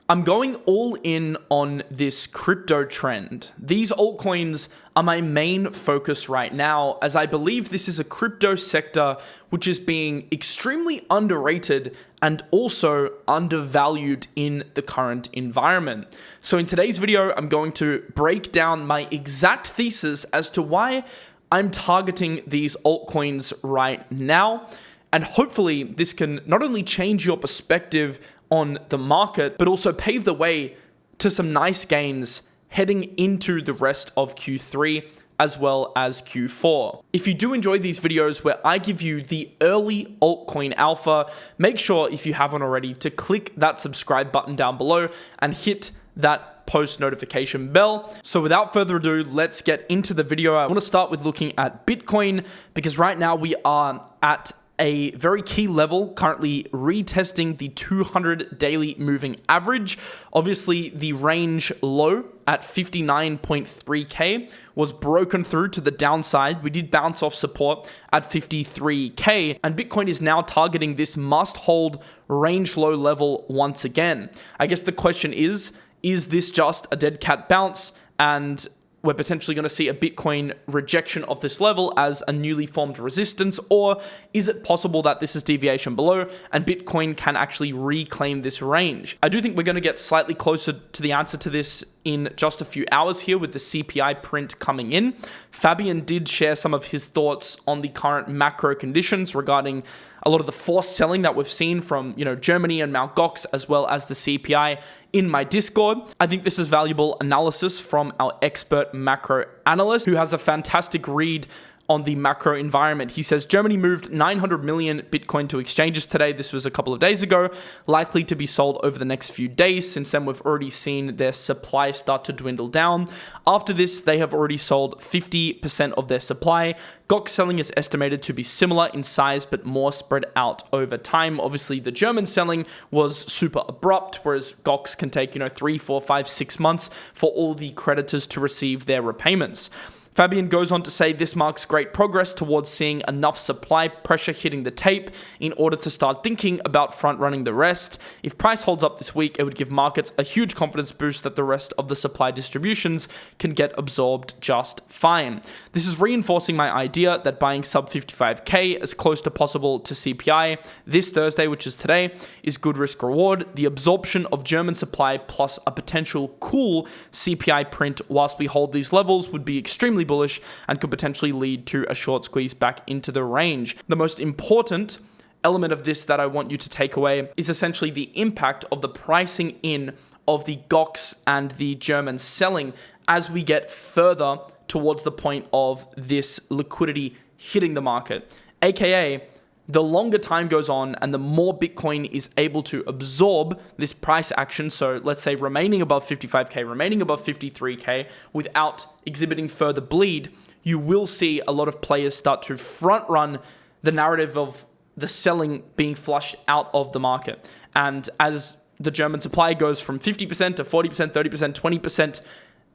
I'm going all in on this crypto trend. These altcoins are my main focus right now, as I believe this is a crypto sector which is being extremely underrated and also undervalued in the current environment. So in today's video, I'm going to break down my exact thesis as to why I'm targeting these altcoins right now. And hopefully this can not only change your perspective on the market, but also pave the way to some nice gains heading into the rest of Q3 as well as Q4. If you do enjoy these videos where I give you the early altcoin alpha, make sure if you haven't already to click that subscribe button down below and hit that post notification bell. So without further ado, let's get into the video. I want to start with looking at Bitcoin because right now we are at a very key level, currently retesting the 200 daily moving average. Obviously, the range low at 59.3K was broken through to the downside. We did bounce off support at 53K, and Bitcoin is now targeting this must hold range low level once again. I guess the question is this just a dead cat bounce and we're potentially going to see a Bitcoin rejection of this level as a newly formed resistance, or is it possible that this is deviation below and Bitcoin can actually reclaim this range? I do think we're going to get slightly closer to the answer to this in just a few hours here with the CPI print coming in. Fabian did share some of his thoughts on the current macro conditions regarding a lot of the forced selling that we've seen from, Germany and Mt.Gox as well as the CPI in my Discord. I think this is valuable analysis from our expert macro analyst who has a fantastic read on the macro environment. He says Germany moved 900 million Bitcoin to exchanges today. This was a couple of days ago, likely to be sold over the next few days. Since then, we've already seen their supply start to dwindle down. After this, they have already sold 50% of their supply. Gox selling is estimated to be similar in size, but more spread out over time. Obviously, the German selling was super abrupt, whereas Gox can take, 3, 4, 5, 6 months for all the creditors to receive their repayments. Fabian goes on to say this marks great progress towards seeing enough supply pressure hitting the tape in order to start thinking about front-running the rest. If price holds up this week, it would give markets a huge confidence boost that the rest of the supply distributions can get absorbed just fine. This is reinforcing my idea that buying sub 55K as close to possible to CPI this Thursday, which is today, is good risk reward. The absorption of German supply plus a potential cool CPI print whilst we hold these levels would be extremely bullish and could potentially lead to a short squeeze back into the range. The most important element of this that I want you to take away is essentially the impact of the pricing in of the Gox and the German selling as we get further towards the point of this liquidity hitting the market, aka the longer time goes on and the more Bitcoin is able to absorb this price action, so let's say remaining above 55K, remaining above 53K without exhibiting further bleed, you will see a lot of players start to front run the narrative of the selling being flushed out of the market. And as the German supply goes from 50% to 40%, 30%, 20%,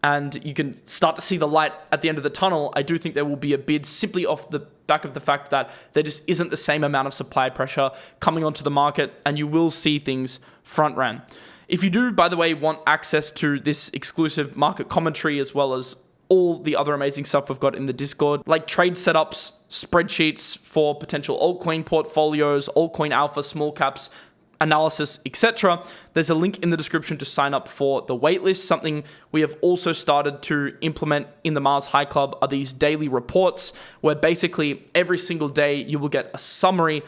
and you can start to see the light at the end of the tunnel, I do think there will be a bid simply off the back of the fact that there just isn't the same amount of supply pressure coming onto the market, and you will see things front ran. If you do, by the way, want access to this exclusive market commentary as well as all the other amazing stuff we've got in the Discord, like trade setups, spreadsheets for potential altcoin portfolios, altcoin alpha, small caps, analysis, etc. There's a link in the description to sign up for the waitlist. Something we have also started to implement in the Mars High Club are these daily reports where basically every single day you will get a summary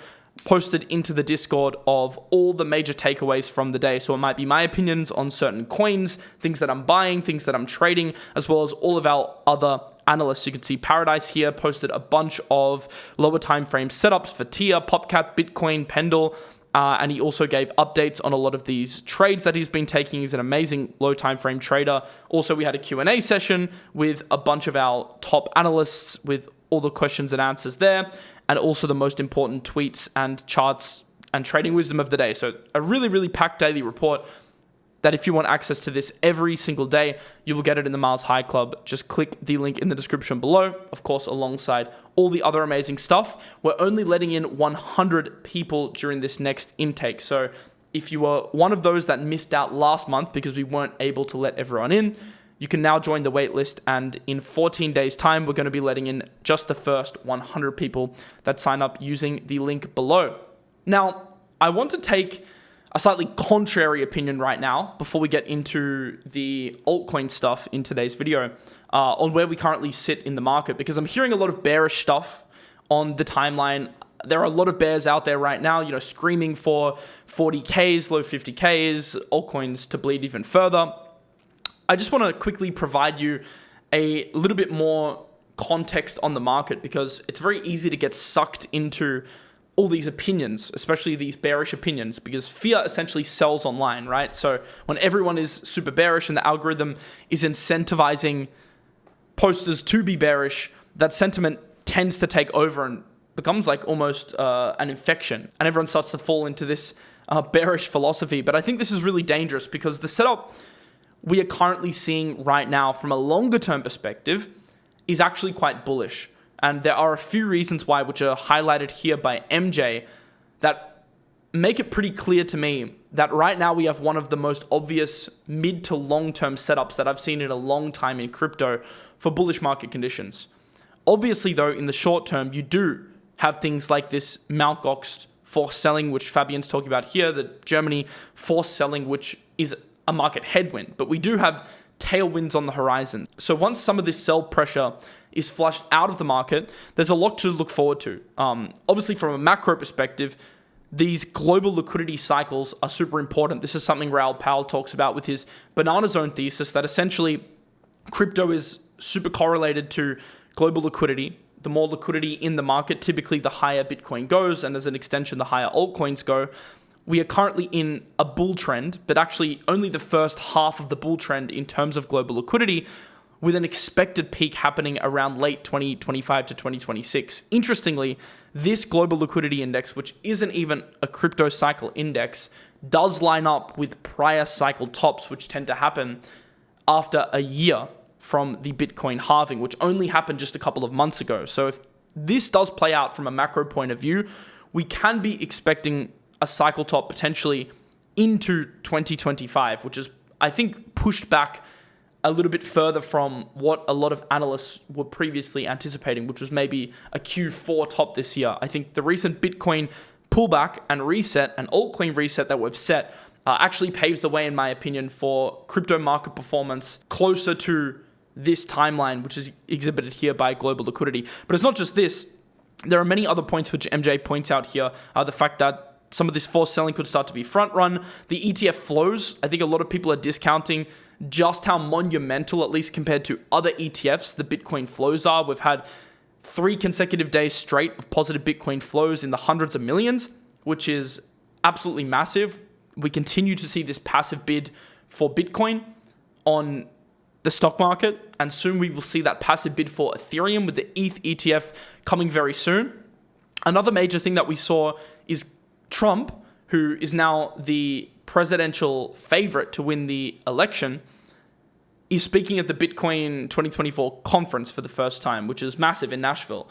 posted into the Discord of all the major takeaways from the day. So it might be my opinions on certain coins, things that I'm buying, things that I'm trading, as well as all of our other analysts. You can see Paradise here posted a bunch of lower time frame setups for TIA, PopCap, Bitcoin, Pendle, and he also gave updates on a lot of these trades that he's been taking. He's an amazing low time frame trader. Also, we had a Q&A session with a bunch of our top analysts with all the questions and answers there, and also the most important tweets and charts and trading wisdom of the day. So a really, really packed daily report that if you want access to this every single day, you will get it in the Mars High Club. Just click the link in the description below, of course, alongside all the other amazing stuff. We're only letting in 100 people during this next intake. So if you were one of those that missed out last month because we weren't able to let everyone in, you can now join the waitlist, and in 14 days time, we're going to be letting in just the first 100 people that sign up using the link below. Now, I want to take a slightly contrary opinion right now before we get into the altcoin stuff in today's video on where we currently sit in the market, because I'm hearing a lot of bearish stuff on the timeline. There are a lot of bears out there right now, screaming for 40Ks, low 50Ks, altcoins to bleed even further. I just want to quickly provide you a little bit more context on the market, because it's very easy to get sucked into all these opinions, especially these bearish opinions, because fear essentially sells online, right? So when everyone is super bearish and the algorithm is incentivizing posters to be bearish, that sentiment tends to take over and becomes like almost an infection, and everyone starts to fall into this bearish philosophy. But I think this is really dangerous, because the setup we are currently seeing right now from a longer term perspective is actually quite bullish. And there are a few reasons why, which are highlighted here by MJ, that make it pretty clear to me that right now we have one of the most obvious mid to long term setups that I've seen in a long time in crypto for bullish market conditions. Obviously though, in the short term, you do have things like this Mt.Gox forced selling, which Fabian's talking about here, the Germany forced selling, which is a market headwind, but we do have tailwinds on the horizon. So once some of this sell pressure is flushed out of the market, there's a lot to look forward to. Obviously, from a macro perspective, these global liquidity cycles are super important. This is something Raoul Pal talks about with his banana zone thesis, that essentially crypto is super correlated to global liquidity. The more liquidity in the market, typically the higher Bitcoin goes, and as an extension, the higher altcoins go. We are currently in a bull trend, but actually only the first half of the bull trend in terms of global liquidity, with an expected peak happening around late 2025 to 2026. Interestingly, this global liquidity index, which isn't even a crypto cycle index, does line up with prior cycle tops, which tend to happen after a year from the Bitcoin halving, which only happened just a couple of months ago. So if this does play out from a macro point of view, we can be expecting a cycle top potentially into 2025, which is, I think, pushed back a little bit further from what a lot of analysts were previously anticipating, which was maybe a Q4 top this year. I think the recent Bitcoin pullback and reset and altcoin reset that we've set actually paves the way, in my opinion, for crypto market performance closer to this timeline, which is exhibited here by global liquidity. But it's not just this. There are many other points which MJ points out here. The fact that some of this forced selling could start to be front run. The ETF flows, I think a lot of people are discounting just how monumental, at least compared to other ETFs, the Bitcoin flows are. We've had 3 consecutive days straight of positive Bitcoin flows in the hundreds of millions, which is absolutely massive. We continue to see this passive bid for Bitcoin on the stock market, and soon we will see that passive bid for Ethereum with the ETH ETF coming very soon. Another major thing that we saw is Trump, who is now the presidential favorite to win the election, is speaking at the Bitcoin 2024 conference for the first time, which is massive in Nashville,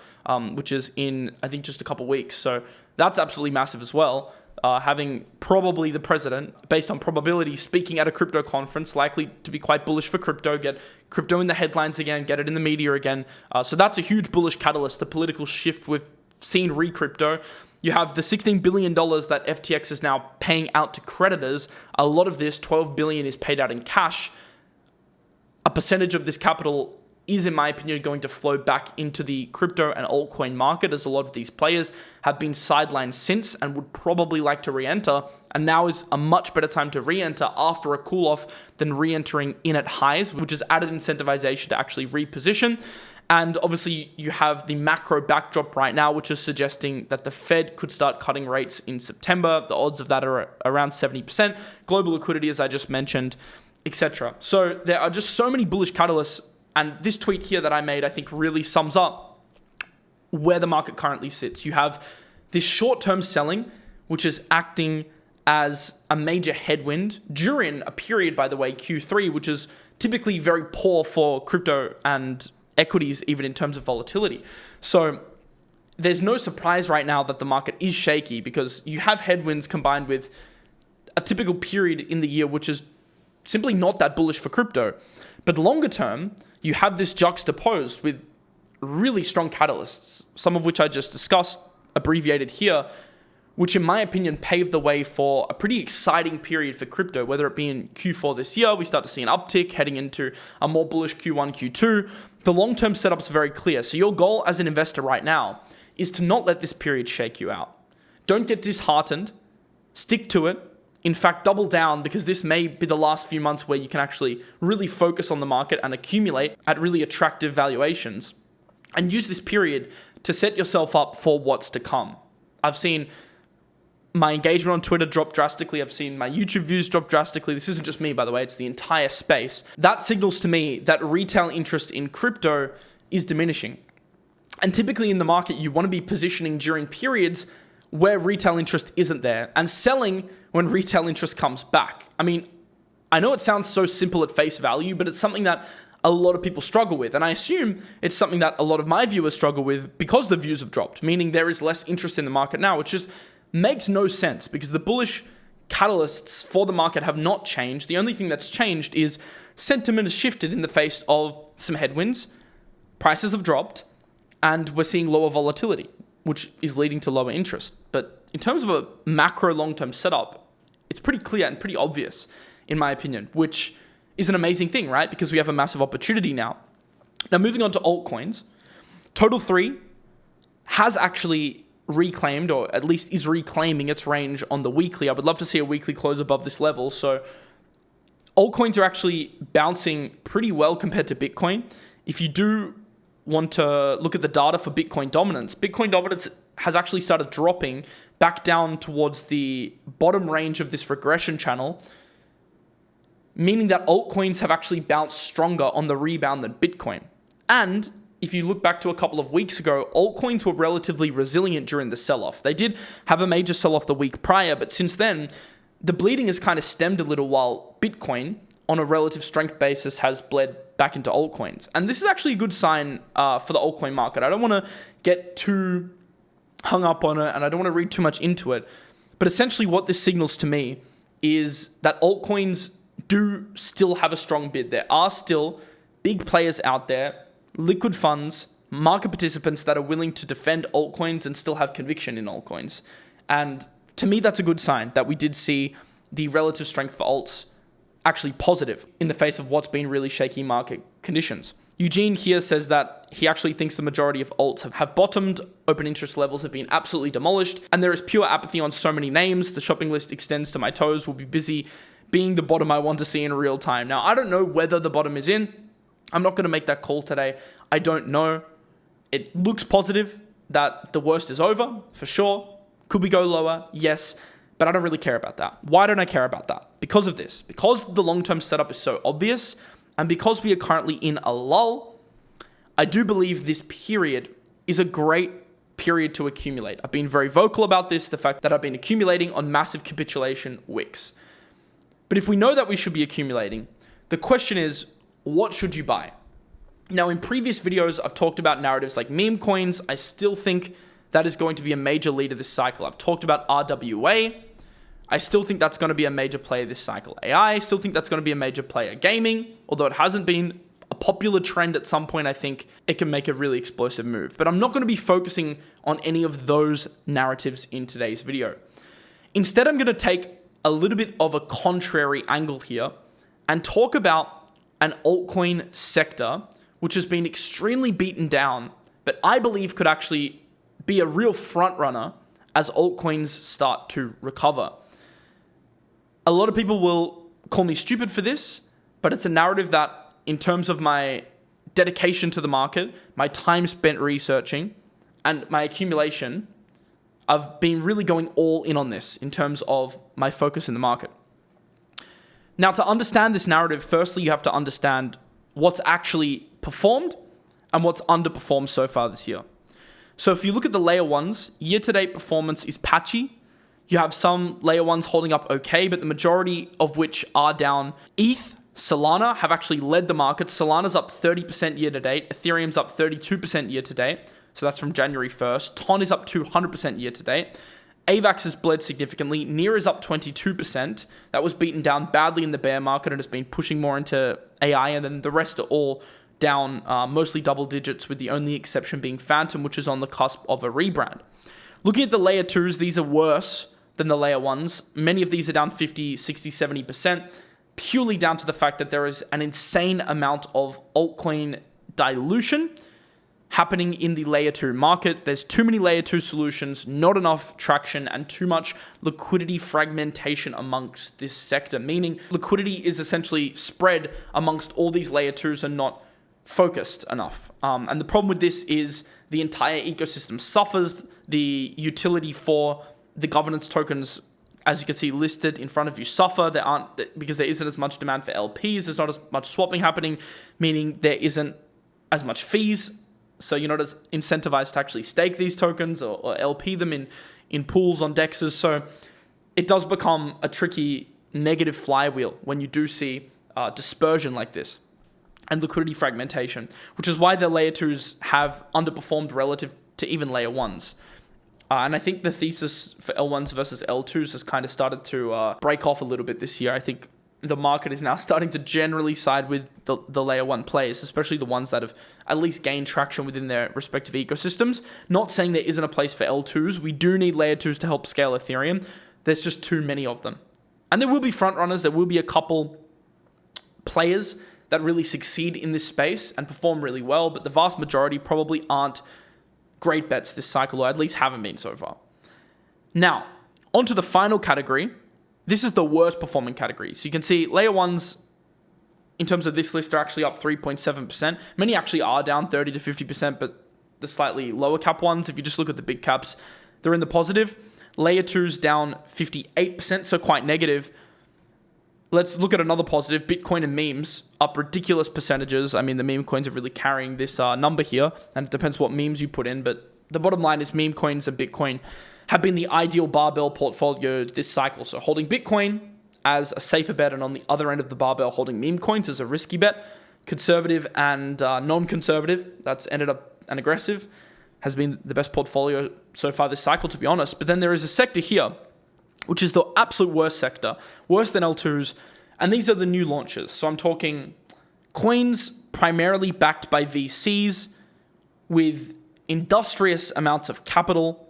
which is in, I think, just a couple weeks. So that's absolutely massive as well. Having probably the president, based on probability, speaking at a crypto conference, likely to be quite bullish for crypto, get crypto in the headlines again, get it in the media again. So that's a huge bullish catalyst, the political shift we've seen re-crypto. You have the $16 billion that FTX is now paying out to creditors. A lot of this, $12 billion, is paid out in cash. A percentage of this capital is, in my opinion, going to flow back into the crypto and altcoin market, as a lot of these players have been sidelined since and would probably like to re-enter. And now is a much better time to re-enter after a cool-off than re-entering in at highs, which is added incentivization to actually reposition. And obviously, you have the macro backdrop right now, which is suggesting that the Fed could start cutting rates in September. The odds of that are around 70%. Global liquidity, as I just mentioned, etc. So there are just so many bullish catalysts. And this tweet here that I made, I think, really sums up where the market currently sits. You have this short-term selling, which is acting as a major headwind during a period, by the way, Q3, which is typically very poor for crypto and equities, even in terms of volatility. So there's no surprise right now that the market is shaky, because you have headwinds combined with a typical period in the year which is simply not that bullish for crypto. But longer term, you have this juxtaposed with really strong catalysts, some of which I just discussed, abbreviated here, which in my opinion paved the way for a pretty exciting period for crypto, whether it be in Q4 this year, we start to see an uptick heading into a more bullish Q1, Q2. The long-term setup's very clear. So your goal as an investor right now is to not let this period shake you out. Don't get disheartened. Stick to it. In fact, double down, because this may be the last few months where you can actually really focus on the market and accumulate at really attractive valuations, and use this period to set yourself up for what's to come. I've seen my engagement on Twitter drop drastically. I've seen my YouTube views drop drastically. This isn't just me, by the way. It's the entire space. That signals to me that retail interest in crypto is diminishing. And typically in the market, you want to be positioning during periods where retail interest isn't there and selling when retail interest comes back. I mean, I know it sounds so simple at face value, but it's something that a lot of people struggle with. And I assume it's something that a lot of my viewers struggle with because the views have dropped, meaning there is less interest in the market now, which just makes no sense because the bullish catalysts for the market have not changed. The only thing that's changed is sentiment has shifted in the face of some headwinds, prices have dropped, and we're seeing lower volatility, which is leading to lower interest. But in terms of a macro long-term setup, it's pretty clear and pretty obvious, in my opinion, which is an amazing thing, right? Because we have a massive opportunity now. Now, moving on to altcoins, Total 3 has actually reclaimed, or at least is reclaiming its range on the weekly. I would love to see a weekly close above this level. So altcoins are actually bouncing pretty well compared to Bitcoin. If you do want to look at the data for Bitcoin dominance has actually started dropping back down towards the bottom range of this regression channel, meaning that altcoins have actually bounced stronger on the rebound than Bitcoin. And if you look back to a couple of weeks ago, altcoins were relatively resilient during the sell-off. They did have a major sell-off the week prior, but since then, the bleeding has kind of stemmed a little, while Bitcoin, on a relative strength basis, has bled back into altcoins. And this is actually a good sign for the altcoin market. I don't want to get too hung up on it, and I don't want to read too much into it. But essentially what this signals to me is that altcoins do still have a strong bid. There are still big players out there, liquid funds, market participants that are willing to defend altcoins and still have conviction in altcoins. And to me, that's a good sign that we did see the relative strength for alts actually positive in the face of what's been really shaky market conditions. Eugene here says that he actually thinks the majority of alts have bottomed, open interest levels have been absolutely demolished, and there is pure apathy on so many names. The shopping list extends to my toes, will be busy being the bottom I want to see in real time. Now, I don't know whether the bottom is in. I'm not going to make that call today. I don't know. It looks positive that the worst is over, for sure. Could we go lower? Yes. But I don't really care about that. Why don't I care about that? Because of this. Because the long-term setup is so obvious, and because we are currently in a lull, I do believe this period is a great period to accumulate. I've been very vocal about this, the fact that I've been accumulating on massive capitulation wicks. But if we know that we should be accumulating, the question is, what should you buy? Now, in previous videos, I've talked about narratives like meme coins. I still think that is going to be a major leader this cycle. I've talked about RWA. I still think that's going to be a major player this cycle. AI, I still think that's going to be a major player. Gaming, although it hasn't been a popular trend at some point, I think it can make a really explosive move. But I'm not going to be focusing on any of those narratives in today's video. Instead, I'm going to take a little bit of a contrary angle here and talk about an altcoin sector which has been extremely beaten down, but I believe could actually be a real front runner as altcoins start to recover. A lot of people will call me stupid for this, but it's a narrative that, in terms of my dedication to the market, my time spent researching, and my accumulation, I've been really going all in on this in terms of my focus in the market. Now, to understand this narrative, firstly, you have to understand what's actually performed and what's underperformed so far this year. So if you look at the layer ones, year-to-date performance is patchy. You have some layer ones holding up okay, but the majority of which are down. ETH, Solana have actually led the market. Solana's up 30% year-to-date. Ethereum's up 32% year-to-date. So that's from January 1st. TON is up 200% year-to-date. AVAX has bled significantly. NEAR is up 22%. That was beaten down badly in the bear market and has been pushing more into AI, and then the rest are all down mostly double digits, with the only exception being Phantom, which is on the cusp of a rebrand. Looking at the layer 2s, these are worse than the layer 1s. Many of these are down 50, 60, 70%, purely down to the fact that there is an insane amount of altcoin dilution happening in the layer 2 market. There's too many layer 2 solutions, not enough traction, and too much liquidity fragmentation amongst this sector, meaning liquidity is essentially spread amongst all these layer 2s and not focused enough. And the problem with this is the entire ecosystem suffers. The utility for the governance tokens, as you can see listed in front of you, suffer. Because there isn't as much demand for LPs. There's not as much swapping happening, meaning there isn't as much fees. So you're not as incentivized to actually stake these tokens or LP them in pools on dexes. So it does become a tricky negative flywheel when you do see dispersion like this and liquidity fragmentation, which is why the layer 2s have underperformed relative to even layer 1s. And I think the thesis for L1s versus L2s has kind of started to break off a little bit this year. I think the market is now starting to generally side with the layer 1 players, especially the ones that have at least gained traction within their respective ecosystems. Not saying there isn't a place for L2s. We do need layer 2s to help scale Ethereum. There's just too many of them. And there will be front runners. There will be a couple players that really succeed in this space and perform really well, but the vast majority probably aren't great bets this cycle, or at least haven't been so far. Now, onto the final category. This is the worst performing category. So you can see layer 1s, in terms of this list, are actually up 3.7%. Many actually are down 30 to 50%, but the slightly lower cap ones, if you just look at the big caps, they're in the positive. Layer 2s down 58%, so quite negative. Let's look at another positive. Bitcoin and memes up ridiculous percentages. I mean, the meme coins are really carrying this number here, and it depends what memes you put in, but the bottom line is meme coins and Bitcoin have been the ideal barbell portfolio this cycle. So holding Bitcoin as a safer bet, and on the other end of the barbell, holding meme coins as a risky bet. Conservative and non-conservative, that's ended up an aggressive, has been the best portfolio so far this cycle, to be honest. But then there is a sector here, which is the absolute worst sector, worse than L2s, and these are the new launches. So I'm talking coins primarily backed by VCs with industrious amounts of capital,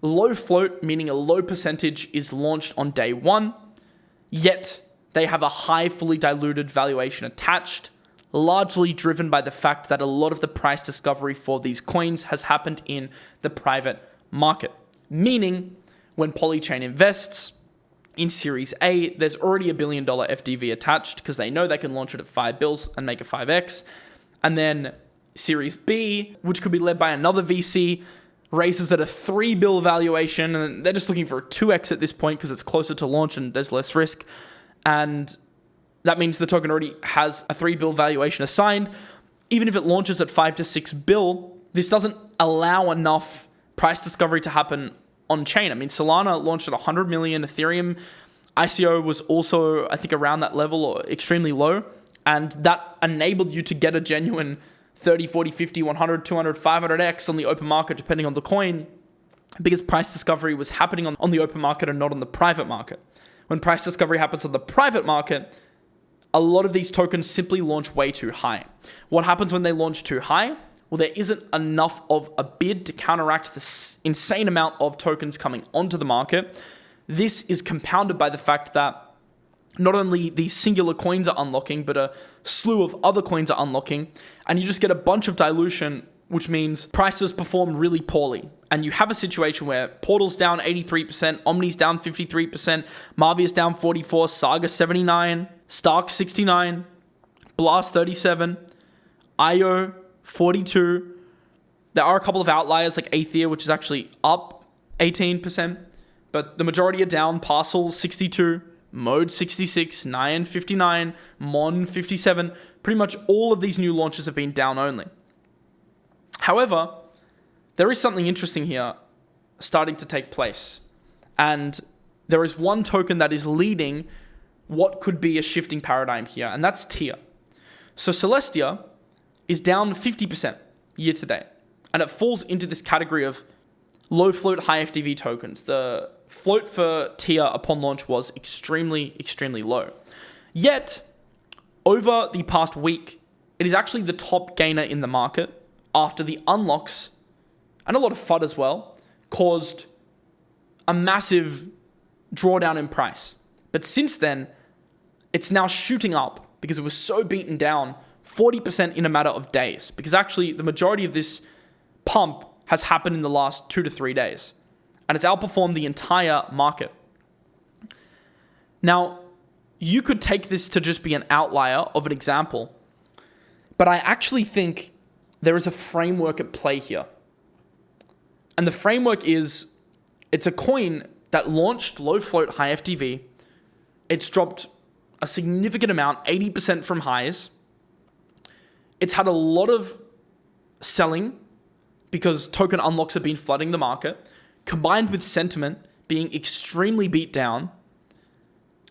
low float, meaning a low percentage is launched on day one, yet they have a high fully diluted valuation attached, largely driven by the fact that a lot of the price discovery for these coins has happened in the private market, meaning when Polychain invests in Series A, there's already $1 billion FDV attached because they know they can launch it at $5 and make a 5x. And then Series B, which could be led by another VC, raises at a $3 billion valuation, and they're just looking for a 2x at this point because it's closer to launch and there's less risk. And that means the token already has a $3 billion valuation assigned. Even if it launches at $5 to $6 billion, this doesn't allow enough price discovery to happen on chain. I mean, Solana launched at 100 million. Ethereum ICO was also, I think, around that level or extremely low. And that enabled you to get a genuine 30, 40, 50, 100, 200, 500x on the open market, depending on the coin, because price discovery was happening on the open market and not on the private market. When price discovery happens on the private market, a lot of these tokens simply launch way too high. What happens when they launch too high? Well, there isn't enough of a bid to counteract this insane amount of tokens coming onto the market. This is compounded by the fact that not only these singular coins are unlocking, but a slew of other coins are unlocking, and you just get a bunch of dilution, which means prices perform really poorly. And you have a situation where Portal's down 83%, Omni's down 53%, Mavi's down 44%, Saga 79%, STRK 69%, Blast 37%, IO 42%. There are a couple of outliers like Aethea, which is actually up 18%, but the majority are down. Parcel 62%, Mode 66%, NYAN 59%, Mon 57%. Pretty much all of these new launches have been down only. However, there is something interesting here starting to take place. And there is one token that is leading what could be a shifting paradigm here, and that's TIA. So Celestia is down 50% year to date, and it falls into this category of low float, high FTV tokens. The float for TIA upon launch was extremely, extremely low. Yet, over the past week, it is actually the top gainer in the market after the unlocks, and a lot of FUD as well, caused a massive drawdown in price. But since then, it's now shooting up because it was so beaten down 40% in a matter of days. Because actually, the majority of this pump has happened in the last 2 to 3 days. And it's outperformed the entire market. Now, you could take this to just be an outlier of an example, but I actually think there is a framework at play here. And the framework is, it's a coin that launched low float, high FTV. It's dropped a significant amount, 80% from highs. It's had a lot of selling because token unlocks have been flooding the market, combined with sentiment being extremely beat down,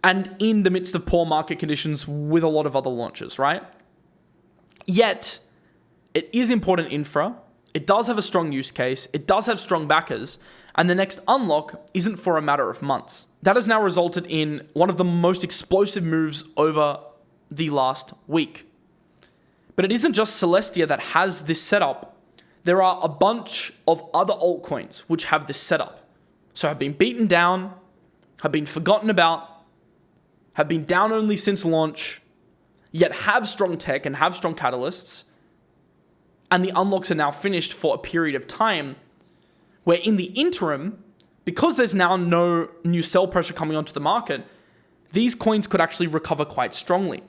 and in the midst of poor market conditions with a lot of other launches, right? Yet, it is important infra. It does have a strong use case. It does have strong backers. And the next unlock isn't for a matter of months. That has now resulted in one of the most explosive moves over the last week. But it isn't just Celestia that has this setup. There are a bunch of other altcoins which have this setup. So have been beaten down, have been forgotten about, have been down only since launch, yet have strong tech and have strong catalysts. And the unlocks are now finished for a period of time where in the interim, because there's now no new sell pressure coming onto the market, these coins could actually recover quite strongly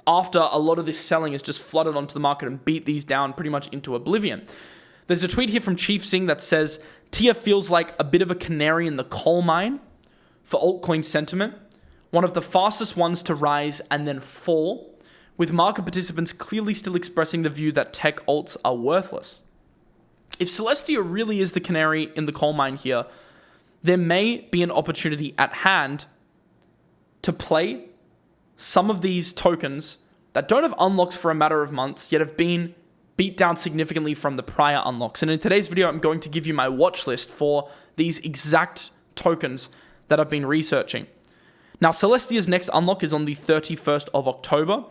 after a lot of this selling has just flooded onto the market and beat these down pretty much into oblivion. There's a tweet here from Chief Singh that says, TIA feels like a bit of a canary in the coal mine for altcoin sentiment, one of the fastest ones to rise and then fall, with market participants clearly still expressing the view that tech alts are worthless. If Celestia really is the canary in the coal mine here, there may be an opportunity at hand to play some of these tokens that don't have unlocks for a matter of months, yet have been beat down significantly from the prior unlocks. And in today's video, I'm going to give you my watch list for these exact tokens that I've been researching. Now, Celestia's next unlock is on the 31st of October.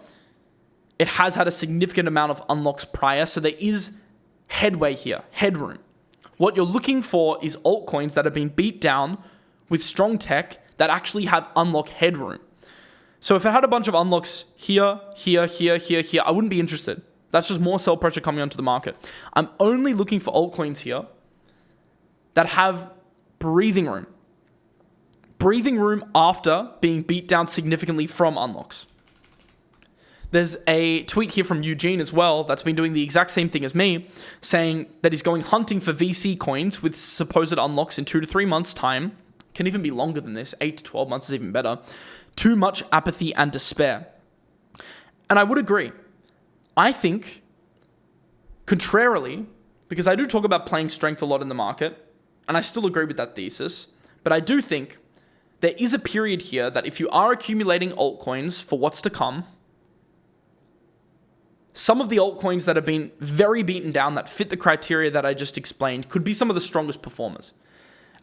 It has had a significant amount of unlocks prior, so there is headway here, headroom. What you're looking for is altcoins that have been beat down with strong tech that actually have unlock headroom. So if it had a bunch of unlocks here, here, here, here, here, I wouldn't be interested. That's just more sell pressure coming onto the market. I'm only looking for altcoins here that have breathing room. Breathing room after being beat down significantly from unlocks. There's a tweet here from Eugene as well that's been doing the exact same thing as me, saying that he's going hunting for VC coins with supposed unlocks in 2 to 3 months' time. Can even be longer than this. 8 to 12 months is even better. Too much apathy and despair. And I would agree. I think, contrarily, because I do talk about playing strength a lot in the market, and I still agree with that thesis, but I do think there is a period here that if you are accumulating altcoins for what's to come, some of the altcoins that have been very beaten down that fit the criteria that I just explained could be some of the strongest performers.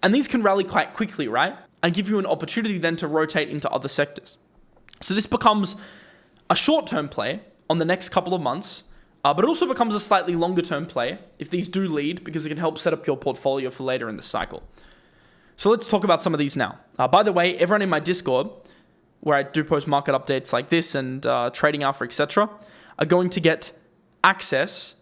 And these can rally quite quickly, right? And give you an opportunity then to rotate into other sectors. So this becomes a short-term play on the next couple of months, but it also becomes a slightly longer-term play if these do lead, because it can help set up your portfolio for later in the cycle. So let's talk about some of these now. By the way, everyone in my Discord, where I do post market updates like this and trading alpha, etc., are going to get access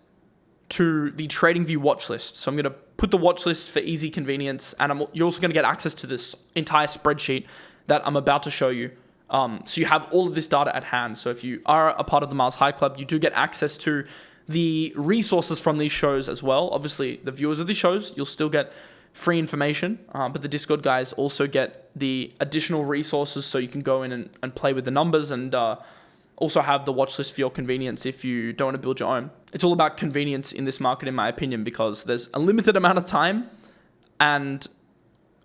to the TradingView watch list. So I'm going to put the watch list for easy convenience, and you're also going to get access to this entire spreadsheet that I'm about to show you. So you have all of this data at hand. So if you are a part of the Mars High Club, you do get access to the resources from these shows as well. Obviously, the viewers of these shows, you'll still get free information, but the Discord guys also get the additional resources, so you can go in and play with the numbers and also have the watch list for your convenience if you don't want to build your own. It's all about convenience in this market, in my opinion, because there's a limited amount of time and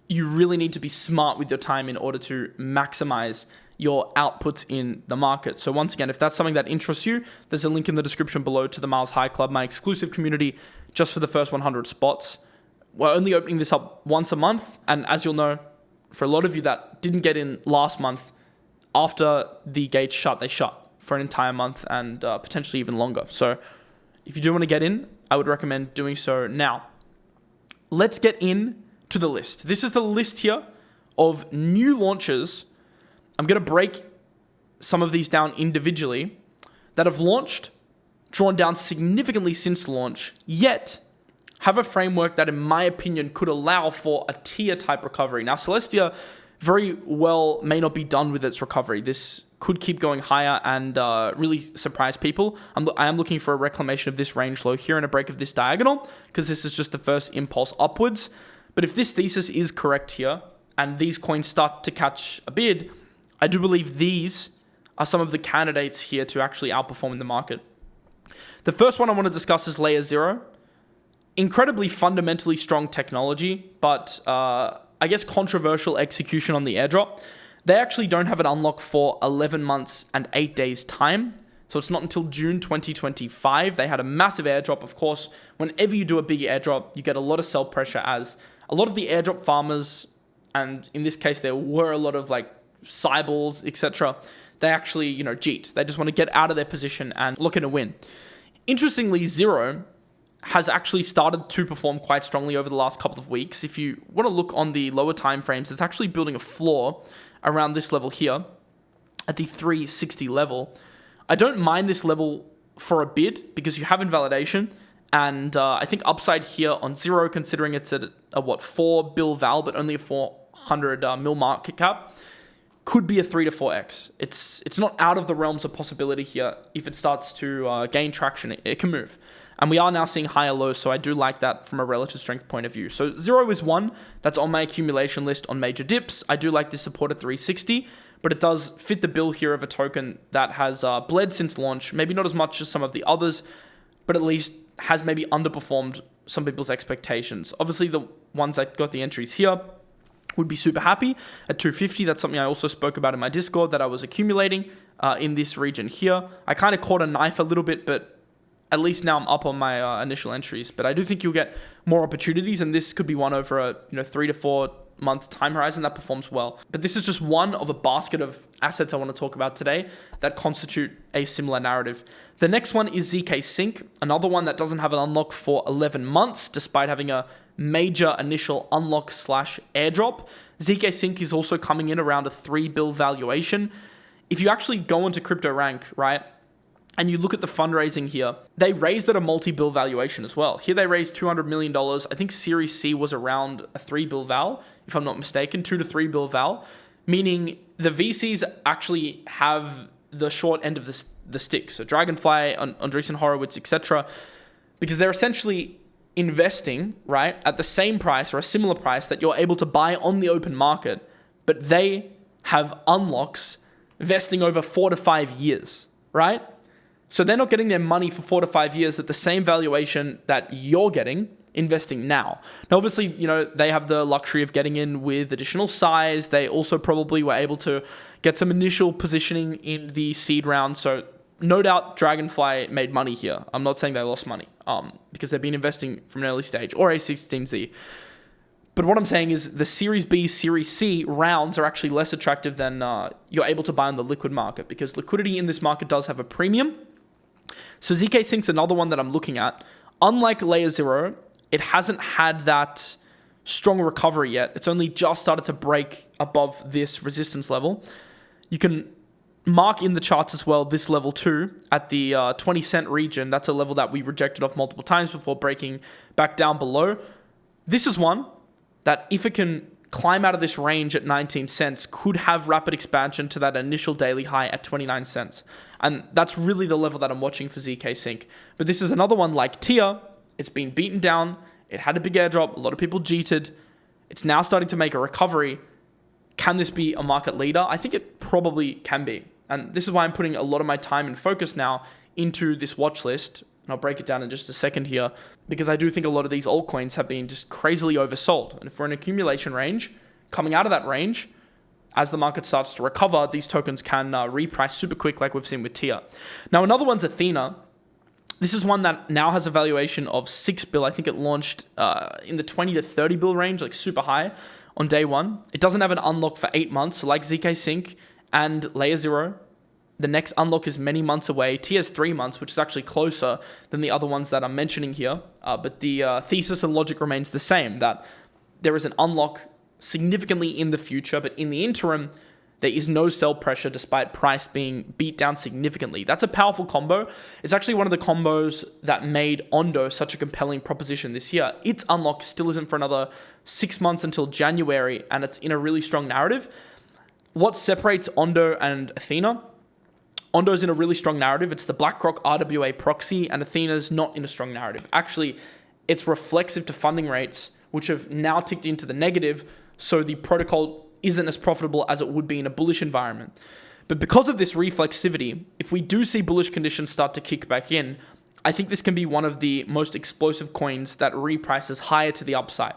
you really need to be smart with your time in order to maximize your outputs in the market. So once again, if that's something that interests you, there's a link in the description below to the Mars High Club, my exclusive community just for the first 100 spots, we're only opening this up once a month. And as you'll know, for a lot of you that didn't get in last month, after the gates shut, they shut for an entire month and potentially even longer. So if you do want to get in, I would recommend doing so now. Let's get in to the list. This is the list here of new launches. I'm going to break some of these down individually that have launched, drawn down significantly since launch, yet have a framework that, in my opinion, could allow for a tier type recovery. Now, Celestia very well may not be done with its recovery. This could keep going higher and really surprise people. I am looking for a reclamation of this range low here and a break of this diagonal, because this is just the first impulse upwards. But if this thesis is correct here and these coins start to catch a bid, I do believe these are some of the candidates here to actually outperform in the market. The first one I want to discuss is Layer 0. Incredibly fundamentally strong technology, but I guess controversial execution on the airdrop. They actually don't have an unlock for 11 months and 8 days time. So it's not until June 2025. They had a massive airdrop. Of course, whenever you do a big airdrop, you get a lot of sell pressure, as a lot of the airdrop farmers, and in this case, there were a lot of like cyballs, etc. They actually, cheat. They just want to get out of their position and look at a win. Interestingly, Zero has actually started to perform quite strongly over the last couple of weeks. If you want to look on the lower time frames, it's actually building a floor around this level here at the 360 level. I don't mind this level for a bid because you have invalidation, and I think upside here on Zero, considering it's at a 4 bill val but only a 400 mil market cap, could be a 3 to 4x. It's not out of the realms of possibility here. If it starts to gain traction, it can move. And we are now seeing higher lows, so I do like that from a relative strength point of view. So Zero is one that's on my accumulation list on major dips. I do like this support at 360, but it does fit the bill here of a token that has bled since launch. Maybe not as much as some of the others, but at least has maybe underperformed some people's expectations. Obviously, the ones that got the entries here would be super happy at 250. That's something I also spoke about in my Discord that I was accumulating in this region here. I kind of caught a knife a little bit, but at least now I'm up on my initial entries. But I do think you'll get more opportunities, and this could be one over a 3 to 4 month time horizon that performs well. But this is just one of a basket of assets I want to talk about today that constitute a similar narrative. The next one is ZK Sync, another one that doesn't have an unlock for 11 months, despite having a major initial unlock / airdrop. ZK Sync is also coming in around a 3 bill valuation. If you actually go into CryptoRank, right, and you look at the fundraising here, they raised at a multi-bill valuation as well. Here they raised $200 million. I think Series C was around a 3 bill val, if I'm not mistaken, 2 to 3 bill val, meaning the VCs actually have the short end of the stick. So Dragonfly, Andreessen Horowitz, etc., because they're essentially investing, right, at the same price or a similar price that you're able to buy on the open market, but they have unlocks vesting over 4 to 5 years, right? So they're not getting their money for 4 to 5 years at the same valuation that you're getting investing now. Now, obviously, they have the luxury of getting in with additional size. They also probably were able to get some initial positioning in the seed round. So no doubt Dragonfly made money here. I'm not saying they lost money because they've been investing from an early stage, or A16Z. But what I'm saying is the Series B, Series C rounds are actually less attractive than you're able to buy on the liquid market, because liquidity in this market does have a premium. So ZK Sync's another one that I'm looking at. Unlike Layer 0, it hasn't had that strong recovery yet. It's only just started to break above this resistance level. You can mark in the charts as well this level 2 at the 20 cent region. That's a level that we rejected off multiple times before breaking back down below. This is one that, if it can climb out of this range at 19 cents, could have rapid expansion to that initial daily high at 29 cents. And that's really the level that I'm watching for ZK Sync. But this is another one like Tia. It's been beaten down. It had a big airdrop. A lot of people jeeted. It's now starting to make a recovery. Can this be a market leader? I think it probably can be. And this is why I'm putting a lot of my time and focus now into this watch list. And I'll break it down in just a second here, because I do think a lot of these altcoins have been just crazily oversold. And if we're in accumulation range, coming out of that range, as the market starts to recover, these tokens can reprice super quick, like we've seen with Tia. Now, another one's Athena. This is one that now has a valuation of 6 bill. I think it launched in the 20 to 30 bill range, like super high on day one. It doesn't have an unlock for 8 months. So like ZK Sync and Layer 0, the next unlock is many months away. T has 3 months, which is actually closer than the other ones that I'm mentioning here. But the thesis and logic remains the same, that there is an unlock significantly in the future, but in the interim, there is no sell pressure despite price being beat down significantly. That's a powerful combo. It's actually one of the combos that made Ondo such a compelling proposition this year. Its unlock still isn't for another 6 months until January, and it's in a really strong narrative. What separates Ondo and Athena? Ondo's in a really strong narrative. It's the BlackRock RWA proxy, and Athena's not in a strong narrative. Actually, it's reflexive to funding rates, which have now ticked into the negative, so the protocol isn't as profitable as it would be in a bullish environment. But because of this reflexivity, if we do see bullish conditions start to kick back in, I think this can be one of the most explosive coins that reprices higher to the upside.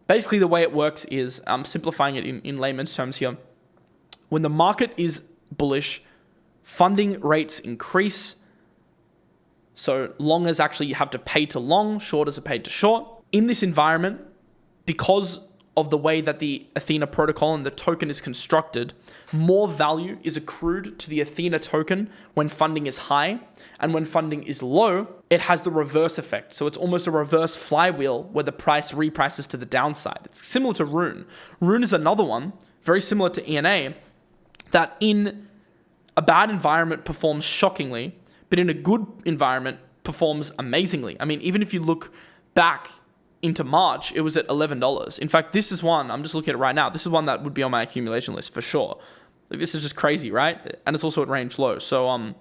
Basically, the way it works is, I'm simplifying it in layman's terms here. When the market is bullish, funding rates increase. So longers actually have to pay to long, shorters are paid to short. In this environment, because of the way that the Athena protocol and the token is constructed, more value is accrued to the Athena token when funding is high, and when funding is low, it has the reverse effect. So it's almost a reverse flywheel where the price reprices to the downside. It's similar to RUNE. RUNE is another one, very similar to ENA, that in a bad environment performs shockingly, but in a good environment performs amazingly. I mean, even if you look back into March, it was at $11. In fact, this is one, I'm just looking at it right now, this is one that would be on my accumulation list for sure. Like, this is just crazy, right? And it's also at range low. So,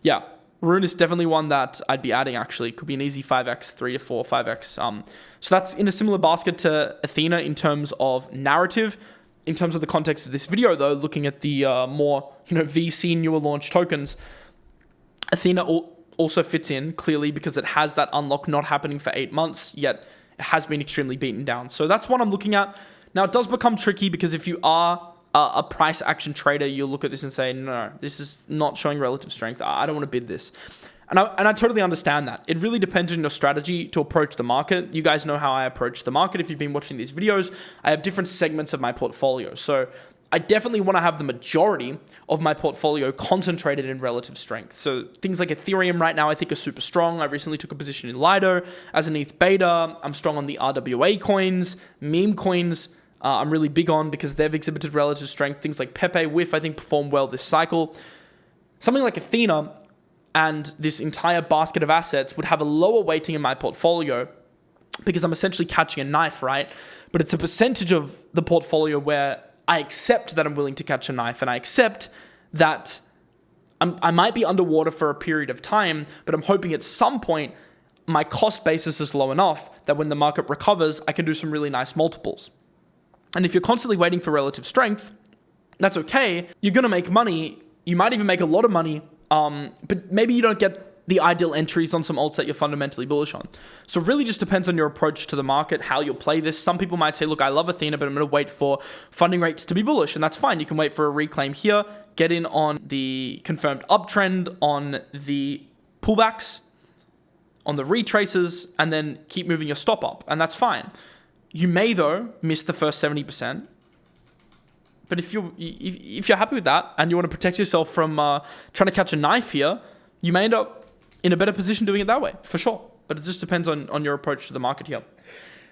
yeah, RUNE is definitely one that I'd be adding, actually. Could be an easy 5x, 3 to 4, 5x. So that's in a similar basket to Athena in terms of narrative. In terms of the context of this video, though, looking at the more, VC newer launch tokens, Athena also fits in clearly because it has that unlock not happening for 8 months, yet it has been extremely beaten down. So that's what I'm looking at. Now, it does become tricky because if you are a price action trader, you'll look at this and say, no, this is not showing relative strength. I don't want to bid this. And I totally understand that. It really depends on your strategy to approach the market. You guys know how I approach the market. If you've been watching these videos, I have different segments of my portfolio. So I definitely want to have the majority of my portfolio concentrated in relative strength. So things like Ethereum right now I think are super strong. I recently took a position in Lido as an ETH beta. I'm strong on the RWA coins, meme coins. I'm really big on because they've exhibited relative strength. Things like Pepe, WIF I think perform well this cycle. Something like Athena and this entire basket of assets would have a lower weighting in my portfolio because I'm essentially catching a knife, right? But it's a percentage of the portfolio where I accept that I'm willing to catch a knife, and I accept that I might be underwater for a period of time, but I'm hoping at some point my cost basis is low enough that when the market recovers, I can do some really nice multiples. And if you're constantly waiting for relative strength, that's okay. You're going to make money. You might even make a lot of money, but maybe you don't get the ideal entries on some alts that you're fundamentally bullish on. So it really just depends on your approach to the market, how you'll play this. Some people might say, look, I love Athena, but I'm going to wait for funding rates to be bullish. And that's fine. You can wait for a reclaim here, get in on the confirmed uptrend, on the pullbacks, on the retraces, and then keep moving your stop up. And that's fine. You may, though, miss the first 70%. But if you're happy with that and you want to protect yourself from trying to catch a knife here, you may end up in a better position doing it that way, for sure. But it just depends on your approach to the market here.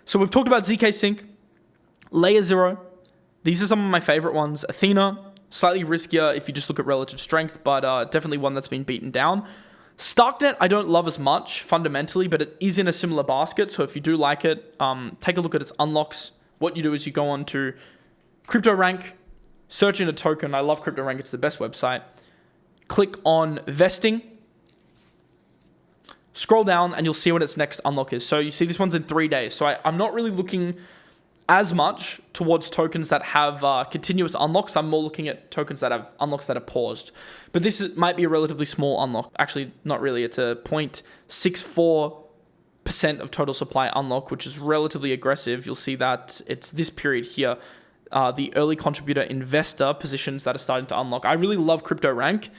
So we've talked about ZK Sync, Layer 0. These are some of my favorite ones. Athena, slightly riskier if you just look at relative strength, but definitely one that's been beaten down. STRKnet, I don't love as much fundamentally, but it is in a similar basket. So if you do like it, take a look at its unlocks. What you do is you go on to CryptoRank, search in a token. I love CryptoRank. It's the best website. Click on vesting. Scroll down and you'll see what its next unlock is. So you see this one's in 3 days. So I'm not really looking as much towards tokens that have continuous unlocks. I'm more looking at tokens that have unlocks that are paused. But this might be a relatively small unlock. Actually, not really. It's a 0.64% of total supply unlock, which is relatively aggressive. You'll see that it's this period here. The early contributor investor positions that are starting to unlock. I really love CryptoRank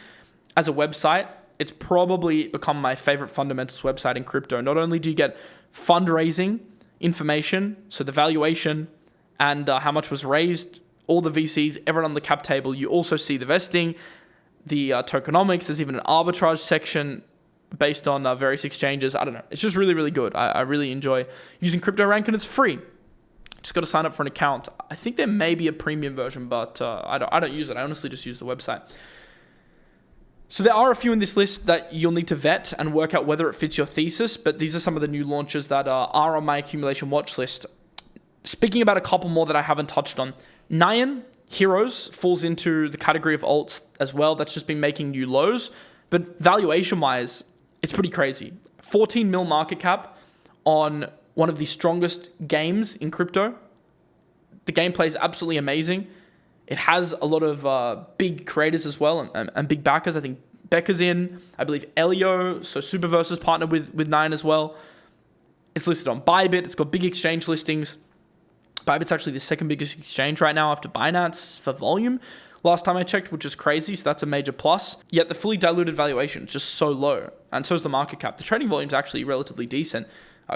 as a website. it's probably become my favorite fundamentals website in crypto. Not only do you get fundraising information, so the valuation and how much was raised, all the VCs, everyone on the cap table, you also see the vesting, the tokenomics. There's even an arbitrage section based on various exchanges. I don't know. It's just really, really good. I really enjoy using CryptoRank, and it's free. Just got to sign up for an account. I think there may be a premium version, but I don't use it. I honestly just use the website. So there are a few in this list that you'll need to vet and work out whether it fits your thesis, but these are some of the new launches that are on my accumulation watch list. Speaking about a couple more that I haven't touched on, NYAN Heroes falls into the category of alts as well. That's just been making new lows, but valuation-wise, it's pretty crazy. 14 mil market cap on one of the strongest games in crypto. The gameplay is absolutely amazing. It has a lot of big creators as well and big backers. I think Becca's in. I believe Elio, so Superverse is partnered with NYAN as well. It's listed on Bybit. It's got big exchange listings. Bybit's actually the second biggest exchange right now after Binance for volume. Last time I checked, which is crazy, so that's a major plus. Yet the fully diluted valuation is just so low, and so is the market cap. The trading volume is actually relatively decent,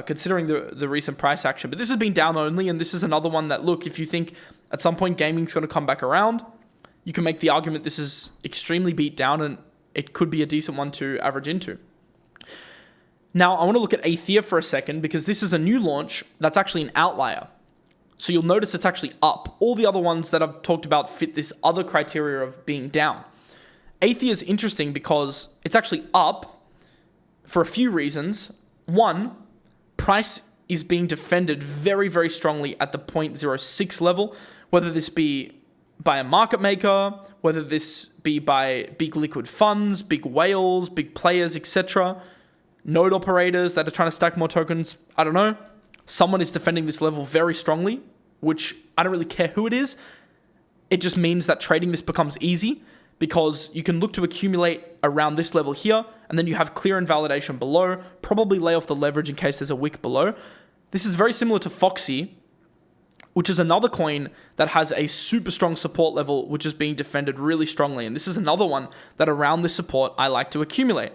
considering the recent price action. But this has been down only, and this is another one that, look, if you think at some point gaming's going to come back around, you can make the argument this is extremely beat down, and it could be a decent one to average into. Now, I want to look at ETH for a second, because this is a new launch that's actually an outlier. So you'll notice it's actually up. All the other ones that I've talked about fit this other criteria of being down. ETH is interesting because it's actually up for a few reasons. One, price is being defended very, very strongly at the 0.06 level, whether this be by a market maker, whether this be by big liquid funds, big whales, big players, etc., node operators that are trying to stack more tokens. I don't know. Someone is defending this level very strongly, which I don't really care who it is. It just means that trading this becomes easy because you can look to accumulate around this level here, and then you have clear invalidation below, probably lay off the leverage in case there's a wick below. This is very similar to FOXY, which is another coin that has a super strong support level, which is being defended really strongly. And this is another one that around this support, I like to accumulate.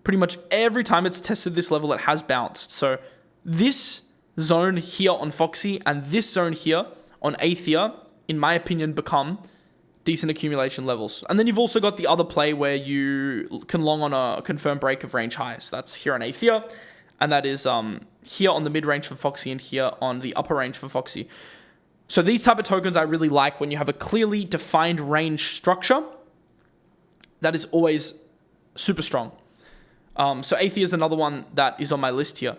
Pretty much every time it's tested this level, it has bounced. So this zone here on FOXY and this zone here on ETH, in my opinion, become decent accumulation levels. And then you've also got the other play where you can long on a confirmed break of range highs. That's here on ETH, and that is here on the mid-range for FOXY and here on the upper range for FOXY. So these type of tokens I really like when you have a clearly defined range structure. That is always super strong. So ETH is another one that is on my list here.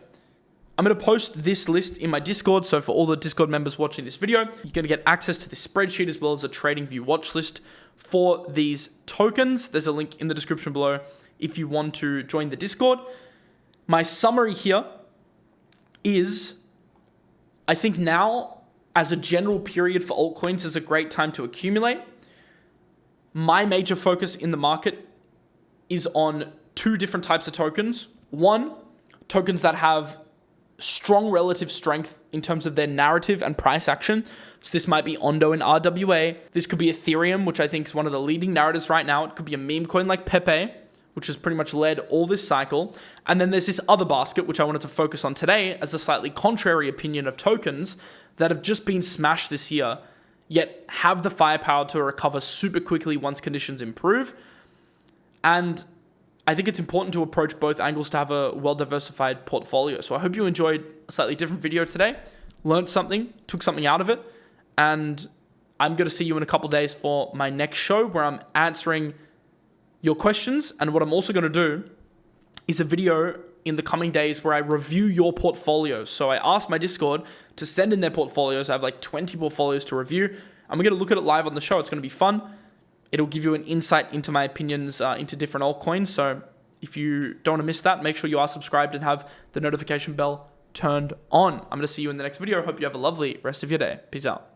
I'm going to post this list in my Discord, so for all the Discord members watching this video, you're going to get access to this spreadsheet as well as a TradingView watch list for these tokens. There's a link in the description below if you want to join the Discord. My summary here is, I think now, as a general period for altcoins, is a great time to accumulate. My major focus in the market is on two different types of tokens. One, tokens that have strong relative strength in terms of their narrative and price action. So this might be Ondo and RWA. This could be Ethereum, which I think is one of the leading narratives right now. It could be a meme coin like Pepe, which has pretty much led all this cycle. And then there's this other basket, which I wanted to focus on today as a slightly contrary opinion of tokens that have just been smashed this year, yet have the firepower to recover super quickly once conditions improve. And I think it's important to approach both angles to have a well-diversified portfolio. So I hope you enjoyed a slightly different video today, learned something, took something out of it, and I'm going to see you in a couple days for my next show where I'm answering your questions. And what I'm also going to do is a video in the coming days where I review your portfolios. So I asked my Discord to send in their portfolios. I have like 20 portfolios to review. I'm going to look at it live on the show. It's going to be fun. It'll give you an insight into my opinions into different altcoins. So if you don't want to miss that, make sure you are subscribed and have the notification bell turned on. I'm going to see you in the next video. Hope you have a lovely rest of your day. Peace out.